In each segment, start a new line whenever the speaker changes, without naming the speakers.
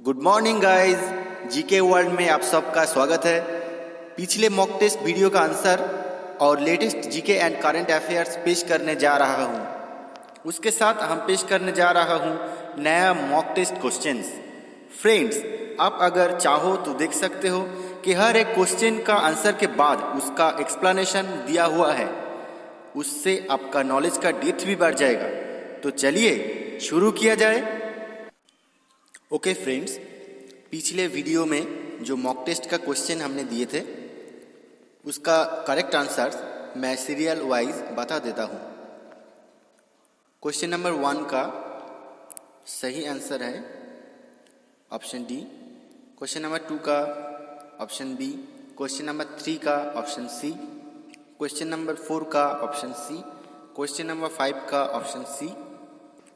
Good morning guys, GK world में आप सबका स्वागत है। पिछले मॉक टेस्ट वीडियो का आंसर और latest GK and current affairs पेश करने जा रहा हूँ। उसके साथ हम पेश करने जा रहा हूँ नया मॉक टेस्ट क्वेश्चंस। फ्रेंड्स, आप अगर चाहो तो देख सकते हो कि हर एक क्वेश्चन का आंसर के बाद उसका एक्सप्लेनेशन दिया हुआ है। उससे आपका नॉलेज का डेप्थ भी बढ़ जाएगा। तो चलिए शुरू किया जाए। ओके फ्रेंड्स, पिछले वीडियो में जो मॉक टेस्ट का क्वेश्चन हमने दिए थे उसका करेक्ट आंसर्स मैं सीरियल वाइज बता देता हूँ। क्वेश्चन नंबर 1 का सही आंसर है ऑप्शन डी। क्वेश्चन नंबर 2 का ऑप्शन बी। क्वेश्चन नंबर 3 का ऑप्शन सी। क्वेश्चन नंबर 4 का ऑप्शन सी। क्वेश्चन नंबर 5 का ऑप्शन सी।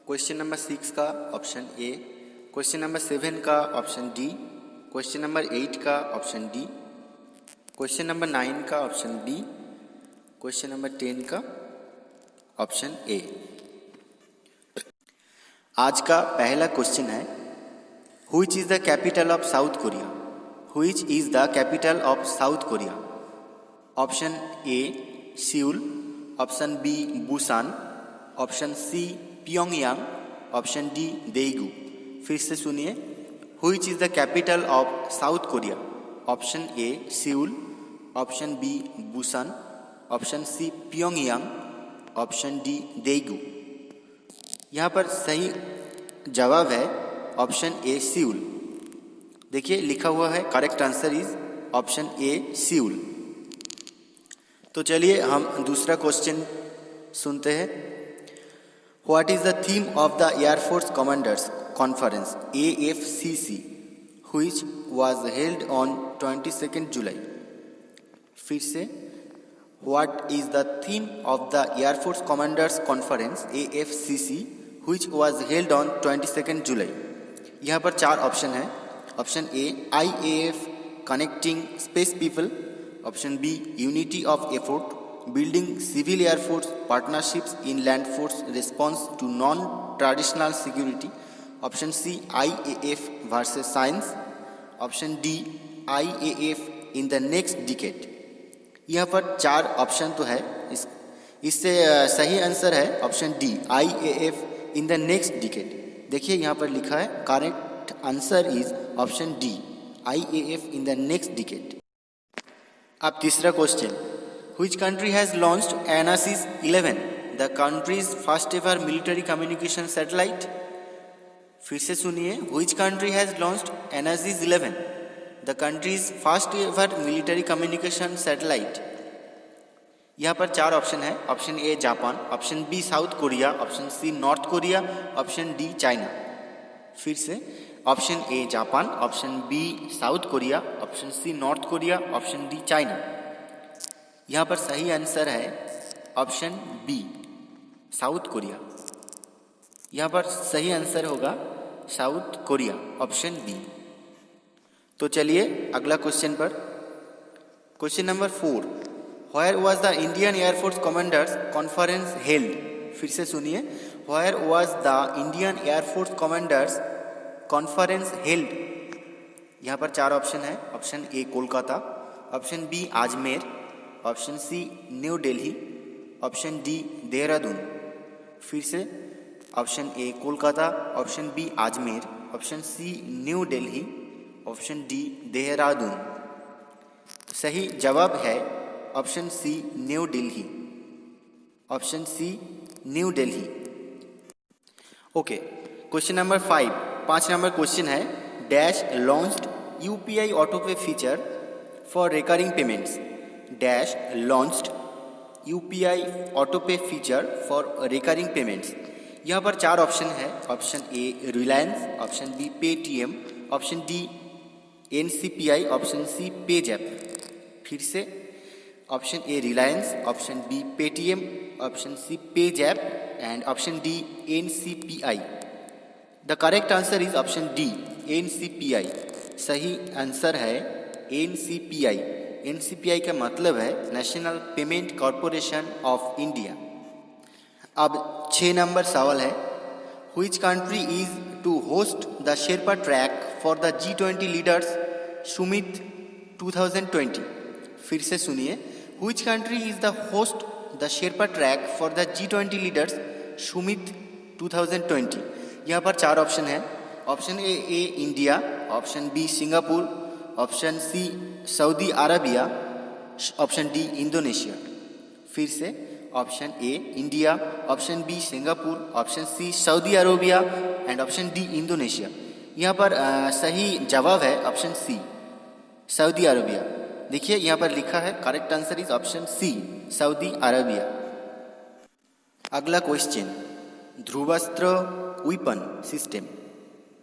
क्वेश्चन नंबर 6 का ऑप्शन ए। क्वेश्चन नंबर 7 का ऑप्शन डी। क्वेश्चन नंबर 8 का ऑप्शन डी। क्वेश्चन नंबर 9 का option B. Question number 10 का option A. आज का पहला क्वेश्चन है, which is the capital of South Korea? Which is the capital of South Korea? Option A Seoul, option B Busan, option C Pyongyang, option D Daegu. फिर से सुनिए, which is the capital of South Korea? Option A Seoul, option B Busan, option C Pyongyang, option D Daegu. यहाँ पर सही जवाब है option A Seoul. देखिए लिखा हुआ है correct answer is option A Seoul. तो चलिए हम दूसरा क्वेश्चन सुनते हैं। What is the theme of the air force commanders conference AFCC which was held on 22nd July? फिर से, what is the theme of the Air Force Commanders Conference AFCC which was held on 22nd July? यहाँ पर 4 option है। Option A IAF connecting space people, option B unity of effort building civil air force partnerships in land force response to non traditional security, option C IAF versus science, option D IAF in the next decade. यहाँ पर 4 option तो है, इससे सही answer है option D IAF in the next decade. देखिए यहाँ पर लिखा है correct answer is option D IAF in the next decade. अब तीसरा question, which country has launched Anasis 11, the country's first ever military communication satellite? फिर से सुनिए, which country has launched Anasis 11, the country's first ever military communication satellite? यहाँ पर 4 option है। Option A Japan, option B South Korea, option C North Korea, option D China. फिर से, option A Japan, option B South Korea, option C North Korea, option D China. यहाँ पर सही answer है option B South Korea. यहाँ पर सही answer होगा साउथ कोरिया, ऑप्शन बी। तो चलिए अगला क्वेश्चन पर। Question number 4, where was the Indian air force commanders conference held? फिर से सुनिए, where was the Indian air force commanders conference held? यहाँ पर 4 ऑप्शन है। Option A Kolkata, option B Ajmer, option C New Delhi, option D Dehradun. फिर से, option A Kolkata, option B Ajmer, option C New Delhi, option D Dehradun. सही जवाब है option C New Delhi, option C New Delhi. Okay, question number 5 number question है, dash launched UPI autopay feature for recurring payments? Dash launched UPI autopay feature for recurring payments? यहाँ पर 4 option है। Option A Reliance, option B Paytm, option D NCPI, option C PayZapp. फिर से, option A Reliance, option B Paytm, option C PayZapp and option D NCPI। The correct answer is option D NCPI। सही answer है NCPI। NCPI का मतलब है national Payment Corporation of India. अब 6 number सवाल है, which country is to host the Sherpa track for the G20 leaders summit 2020? फिर से सुनिए, which country is the host the Sherpa track for the G20 leaders summit 2020? यहाँ पर चार ऑप्शन है। Option A India, option B Singapore, option C Saudi Arabia, option D Indonesia. फिर से, option A India, option B Singapore, option C Saudi Arabia and option D Indonesia. यहाँ पर सही जवाब है ऑप्शन सी सऊदी अरबिया। देखिए यहाँ पर लिखा है correct answer is option C Saudi Arabia. अगला question, Dhruvastra weapon system.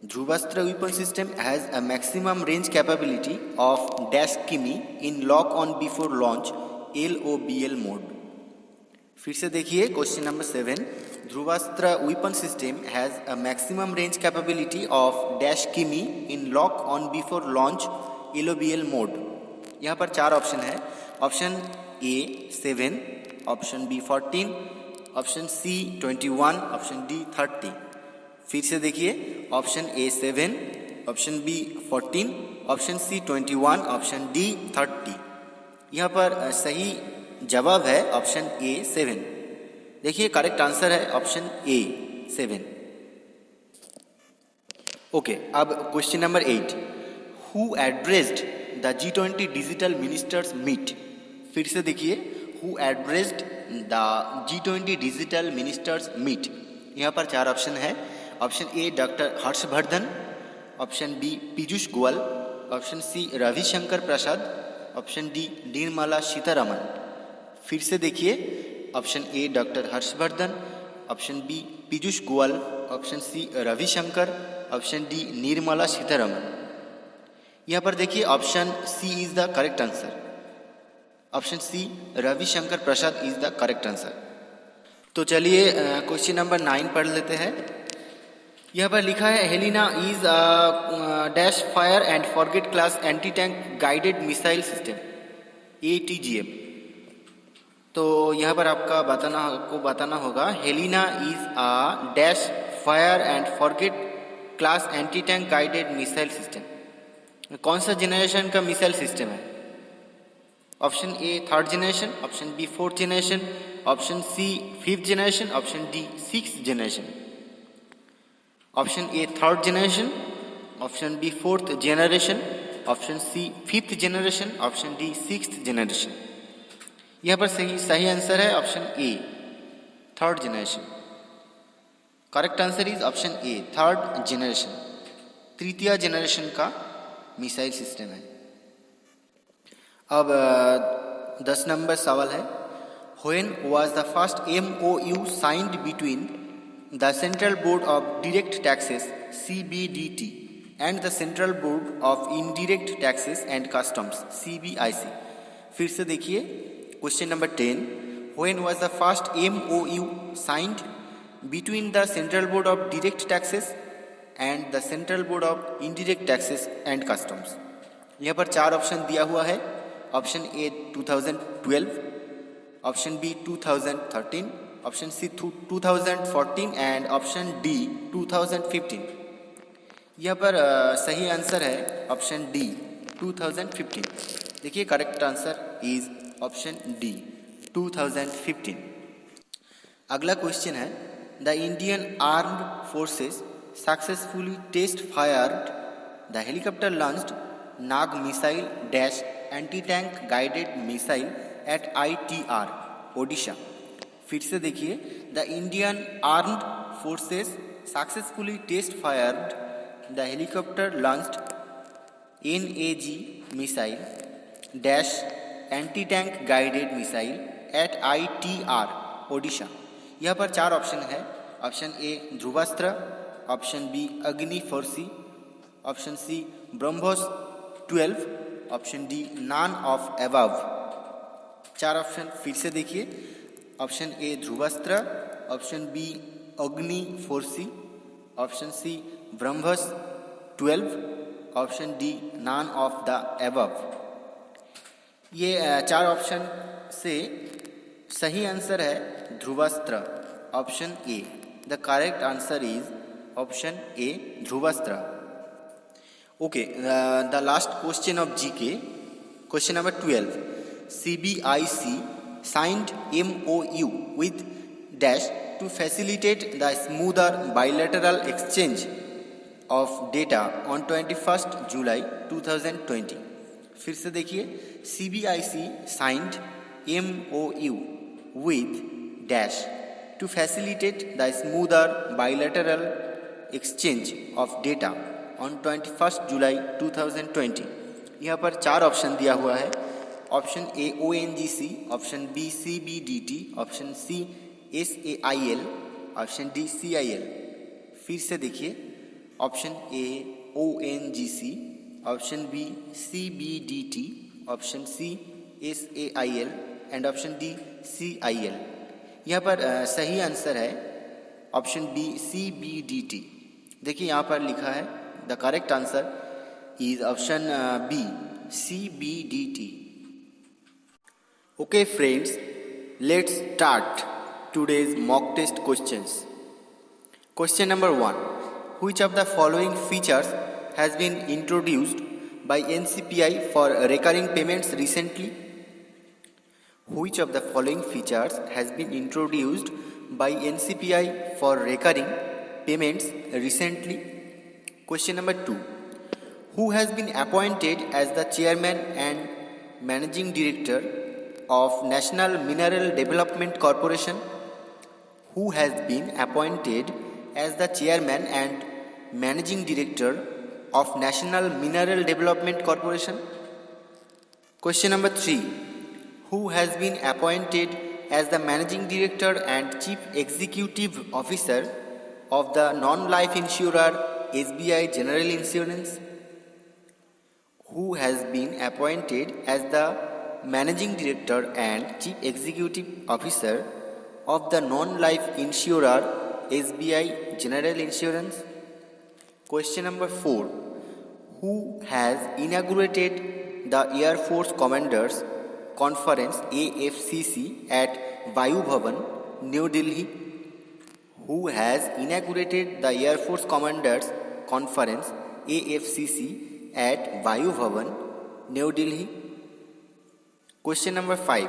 Dhruvastra weapon system has a maximum range capability of dash किमी in lock on before launch LOBL mode. फिर से देखिए question number 7, Dhruvastra weapon system has a maximum range capability of dash किमी in lock on before launch LOBL mode. यहाँ पर चार option है। Option A 7, option B 14, option C 21, option D 30। फिर से देखिए, option A 7, option B 14, option C 21, option D 30। यहाँ पर सही जवाब है ऑप्शन ए 7। देखिए करेक्ट आंसर है ऑप्शन ए 7। ओके, अब question number 8, who addressed the G20 digital ministers meet? फिर से देखिए, who addressed the G20 digital ministers meet? यहाँ पर चार ऑप्शन है। Option A doctor Harshvardhan, option B Piyush Goyal, option C Ravishankar Prasad, option D Nirmala Sitharaman. फिर से देखिए, option A doctor Harshvardhan, option B Piyush Goyal, option C Ravishankar, option D Nirmala Sitharaman. यहाँ पर देखिए option C is the correct answer. Option C Ravishankar Prasad is the correct answer. तो चलिए question number 9 पढ़ लेते हैं। यहाँ पर लिखा है Helina is dash fire and forget class anti tank guided missile system ATGM। तो यहाँ पर आपको बताना होगा Helina is a dash fire and forget class anti tank guided missile system. कौन सा जनरेशन का मिसाइल सिस्टम है? Option A 3rd generation, option B 4th generation, option C 5th generation, option D 6th generation. Option A 3rd generation, option B 4th generation, option C 5th generation, option D 6th generation. यहाँ पर सही answer है option A 3rd generation. Correct answer is option A 3rd generation, तृतीय generation का missile system है। अब 10 number सवाल है, when was the first MOU signed between the Central Board of Direct Taxes CBDT and the Central Board of Indirect Taxes and Customs CBIC? फिर से देखिए question number 10, when was the first MOU signed between the Central Board of Direct Taxes and the Central Board of Indirect Taxes and Customs? यहाँ पर चार option दिया हुआ है। Option A 2012, option B 2013, option C 2014 and option D 2015। यहाँ पर सही answer है ऑप्शन डी 2015। देखिए correct answer is option D 2015। अगला क्वेश्चन है, the Indian armed forces successfully test fired the helicopter launched Nag missile dash anti tank guided missile at ITR Odisha. फिर से देखिए, the Indian armed forces successfully test fired the helicopter launched NAG missile dash anti tank guided missile at ITR Odisha. यहाँ पर चार option है। Option A Dhruvastra, option B Agni फोर्सी, option C BrahMos 12, option D none of above. चार option फिर से देखिए, option A Dhruvastra, option B Agni फोर्सी, option C BrahMos 12, option D none of the above. ये चार ऑप्शन से सही आंसर है Dhruvastra, option A. The correct answer is option A Dhruvastra. Okay, the last question of GK, question number 12. CBIC signed MOU with dash to facilitate the smoother bilateral exchange of data on 21st July 2020. फिर से देखिए, CBIC signed MOU with dash to facilitate the smoother bilateral exchange of data on 21st July 2020. यहाँ पर 4 option दिया हुआ है. Option A ONGC, option B CBDT, option C SAIL, option D CIL. फिर से देखिए, option A ONGC, option B CBDT, option C SAIL and option D CIL. यहाँ पर सही आंसर है ऑप्शन बी CBDT. देखिए यहाँ पर लिखा है the correct answer is option B CBDT. Okay friends, let's start today's mock test questions. Question number 1. Which of the following features has been introduced by NCPI for recurring payments recently? Which of the following features has been introduced by NCPI for recurring payments recently? Question number 2. Who has been appointed as the chairman and managing director of National Mineral Development Corporation? Who has been appointed as the chairman and managing director of National Mineral Development Corporation? Question number 3. Who has been appointed as the managing director and chief executive officer of the non-life insurer SBI General Insurance? Who has been appointed as the managing director and chief executive officer of the non-life insurer SBI General Insurance? Question number 4. Who has inaugurated the Air Force Commanders Conference AFCC at Vayu Bhavan, New Delhi? Who has inaugurated the Air Force Commanders Conference AFCC at Vayu Bhavan, New Delhi? Question number 5.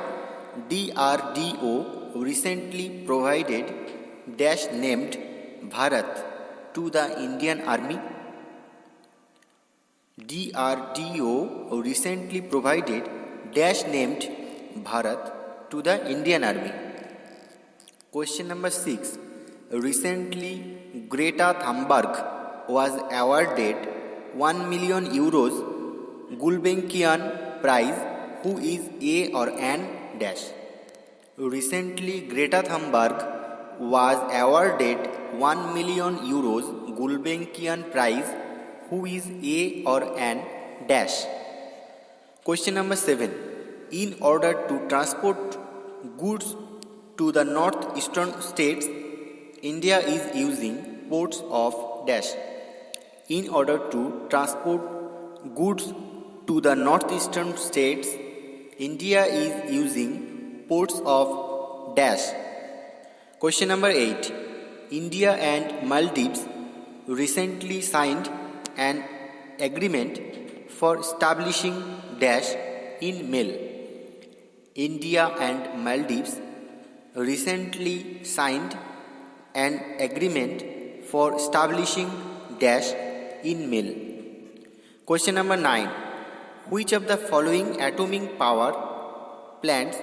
DRDO recently provided dash named Bharat to the Indian Army. DRDO recently provided dash named Bharat to the Indian Army. Question number 6. Recently, Greta Thunberg was awarded 1 million euros Gulbenkian Prize. Who is a or an dash? Recently, Greta Thunberg was awarded 1 million euros Gulbenkian Prize. Who is a or an dash? Question number 7. In order to transport goods to the northeastern states, India is using ports of dash. In order to transport goods to the northeastern states, India is using ports of dash. Question number 8. India and Maldives recently signed an agreement for establishing dash in mail. India and Maldives recently signed an agreement for establishing dash in mail. Question number 9. Which of the following atomic power plants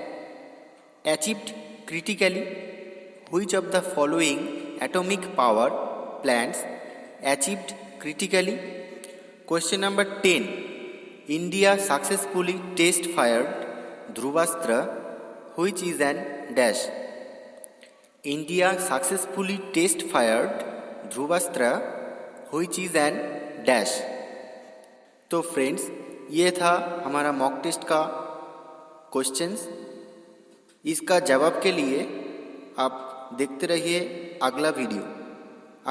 achieved critically? Which of the following atomic power plants achieved critically? Question number 10. India successfully test fired Dhruvastra, which is an dash. India successfully test fired Dhruvastra, which is an dash. तो friends, ये था हमारा mock test का questions. इसका जवाब के लिए आप देखते रहिए अगला वीडियो.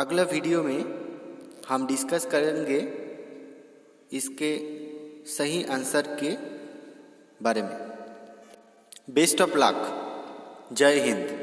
अगला वीडियो में हम डिस्कस करेंगे इसके सही आंसर के बारे में. Best of luck. जय हिंद.